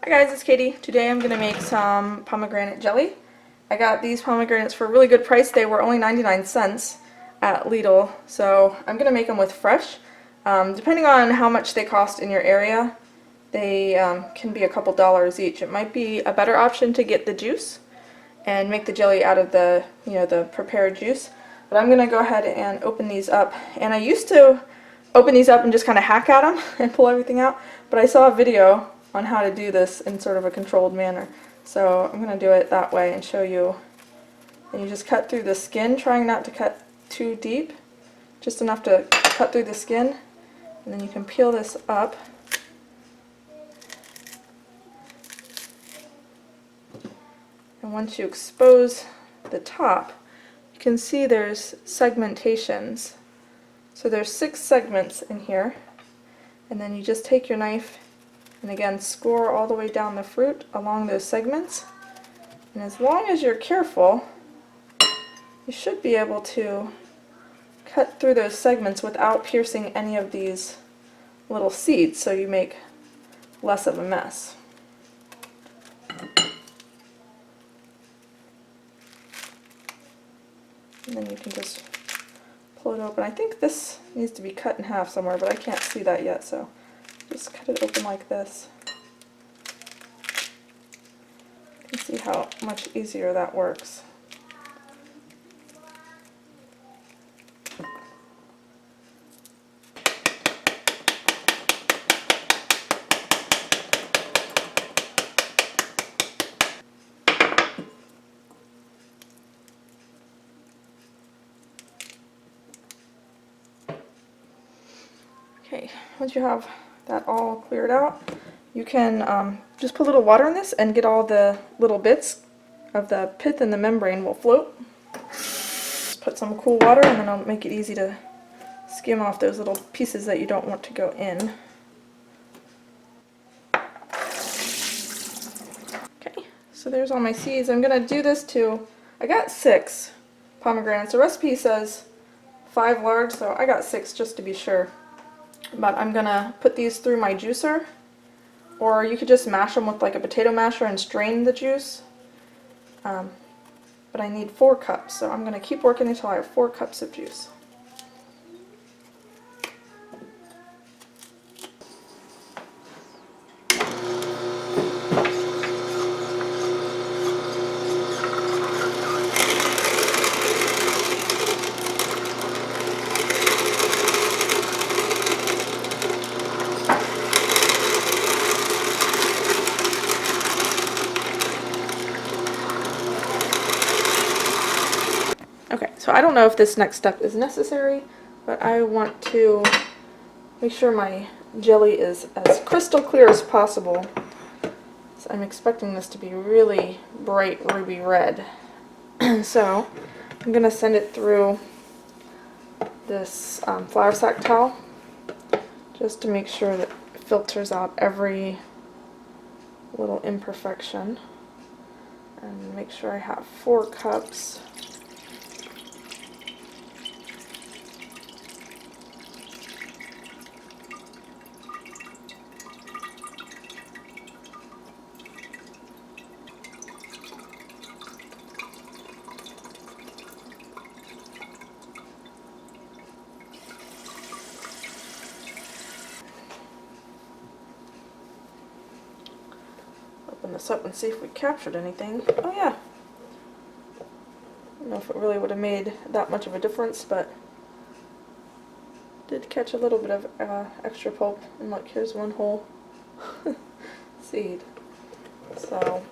Hi guys, it's Katie. Today I'm going to make some pomegranate jelly. I got these pomegranates for a really good price. They were only 99 cents at Lidl, so I'm going to make them with fresh. Depending on how much they cost in your area, they can be a couple dollars each. It might be a better option to get the juice and make the jelly out of the, the prepared juice. But I'm going to go ahead and open these up. And I used to open these up and just kind of hack at them and pull everything out, but I saw a video on how to do this in sort of a controlled manner. So I'm going to do it that way and show you. And you just cut through the skin, trying not to cut too deep, just enough to cut through the skin, and then you can peel this up. And once you expose the top, you can see there's segmentations. So there's 6 segments in here, and then you just take your knife and again score all the way down the fruit along those segments. And as long as you're careful, you should be able to cut through those segments without piercing any of these little seeds, so you make less of a mess. And then you can just pull it open. I think this needs to be cut in half somewhere, but I can't see that yet, so just cut it open like this. You can see how much easier that works. Okay, once you have that all cleared out, you can just put a little water in this and get all the little bits of the pith and the membrane will float. Just put some cool water and then it'll make it easy to skim off those little pieces that you don't want to go in. Okay, so there's all my seeds. I'm going to do this to, I got 6 pomegranates. The recipe says 5 large, so I got 6 just to be sure. But I'm going to put these through my juicer, or you could just mash them with like a potato masher and strain the juice. But I need 4 cups, so I'm going to keep working until I have 4 cups of juice. Okay, so I don't know if this next step is necessary, but I want to make sure my jelly is as crystal clear as possible. So I'm expecting this to be really bright ruby red. So I'm going to send it through this flour sack towel just to make sure that it filters out every little imperfection. And make sure I have 4 cups. Open this up and see if we captured anything. Oh yeah. I don't know if it really would have made that much of a difference, but did catch a little bit of extra pulp. And look, here's one whole seed. So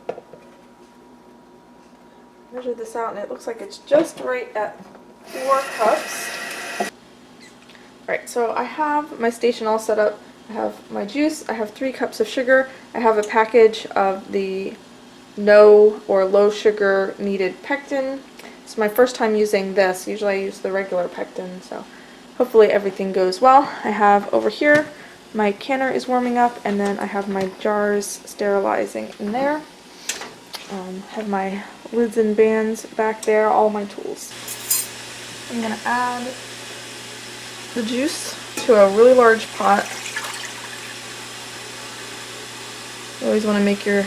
measure this out, and it looks like it's just right at 4 cups. Alright, so I have my station all set up. I have my juice, I have 3 cups of sugar, I have a package of the no or low sugar needed pectin. It's my first time using this. Usually I use the regular pectin, so hopefully everything goes well. I have over here, my canner is warming up, and then I have my jars sterilizing in there. Have my lids and bands back there, all my tools. I'm going to add the juice to a really large pot. You always want to make your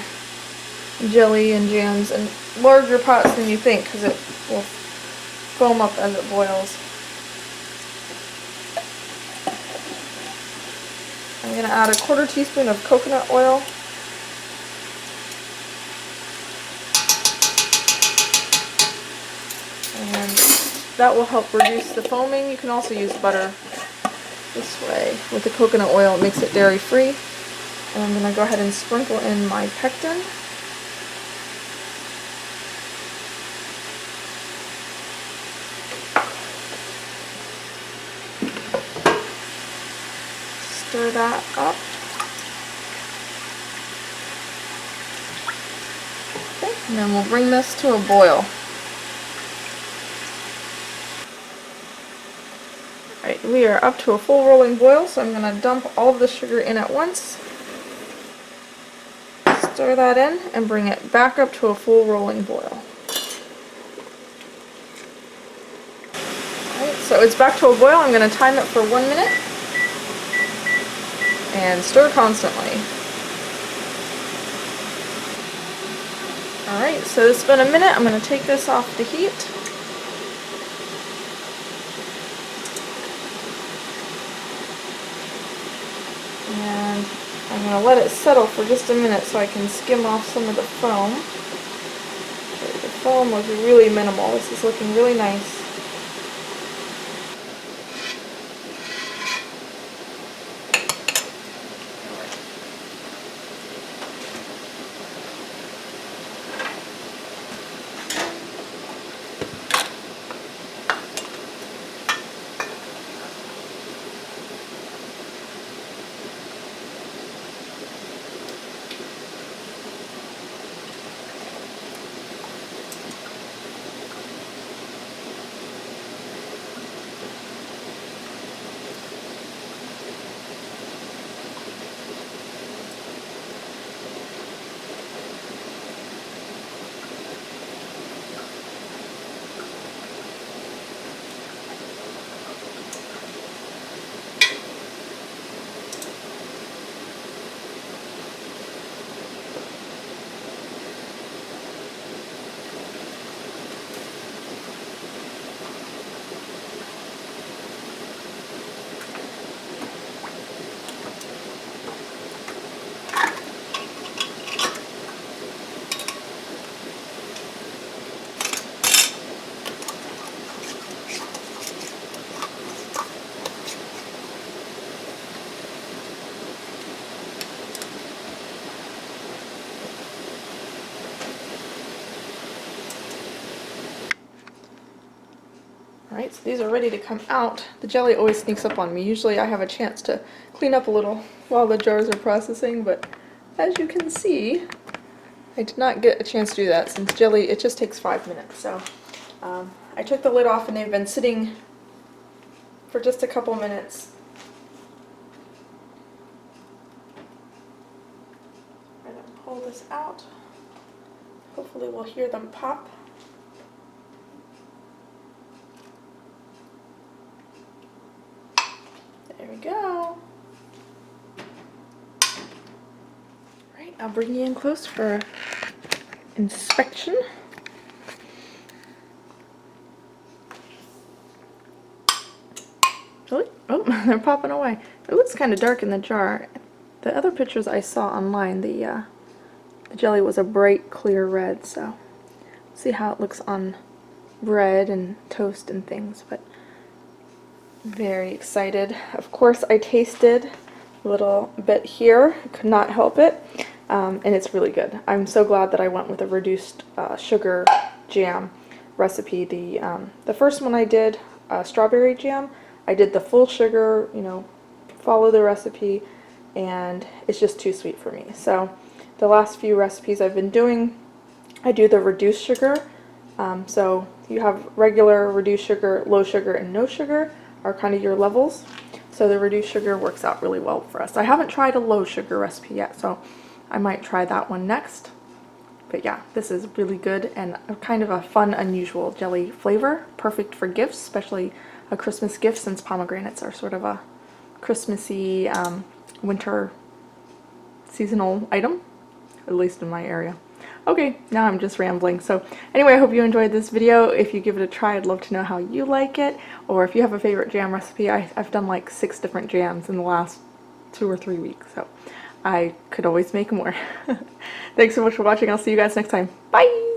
jelly and jams in larger pots than you think, because it will foam up as it boils. I'm going to add a 1/4 teaspoon of coconut oil. And that will help reduce the foaming. You can also use butter this way. With the coconut oil, it makes it dairy free. And I'm going to go ahead and sprinkle in my pectin. Stir that up. Okay, and then we'll bring this to a boil. Alright, we are up to a full rolling boil, so I'm going to dump all of the sugar in at once. Stir that in and bring it back up to a full rolling boil. Alright, so it's back to a boil. I'm going to time it for 1 minute. And stir constantly. Alright, so it's been a minute. I'm going to take this off the heat. And I'm going to let it settle for just a minute so I can skim off some of the foam. The foam was really minimal. This is looking really nice. Alright, so these are ready to come out. The jelly always sneaks up on me. Usually I have a chance to clean up a little while the jars are processing, but as you can see, I did not get a chance to do that since jelly, it just takes 5 minutes. So I took the lid off and they've been sitting for just a couple minutes. I'm going to pull this out. Hopefully we'll hear them pop. There we go. Right, I'll bring you in close for inspection. Oh, they're popping away. It looks kind of dark in the jar. The other pictures I saw online, the jelly was a bright, clear red, so see how it looks on bread and toast and things, but very excited. Of course, I tasted a little bit here. I could not help it, and it's really good. I'm so glad that I went with a reduced sugar jam recipe. The first one I did, strawberry jam, I did the full sugar, you know, follow the recipe, and it's just too sweet for me. So the last few recipes I've been doing, I do the reduced sugar. So you have regular, reduced sugar, low sugar, and no sugar are kind of your levels. So the reduced sugar works out really well for us. I haven't tried a low sugar recipe yet, so I might try that one next. But yeah, this is really good and kind of a fun, unusual jelly flavor. Perfect for gifts, especially a Christmas gift, since pomegranates are sort of a Christmassy winter seasonal item. at least in my area. Okay, now I'm just rambling. So anyway, I hope you enjoyed this video. If you give it a try, I'd love to know how you like it, or if you have a favorite jam recipe. I've done like 6 different jams in the last 2 or 3 weeks, so I could always make more. Thanks so much for watching. I'll see you guys next time. Bye!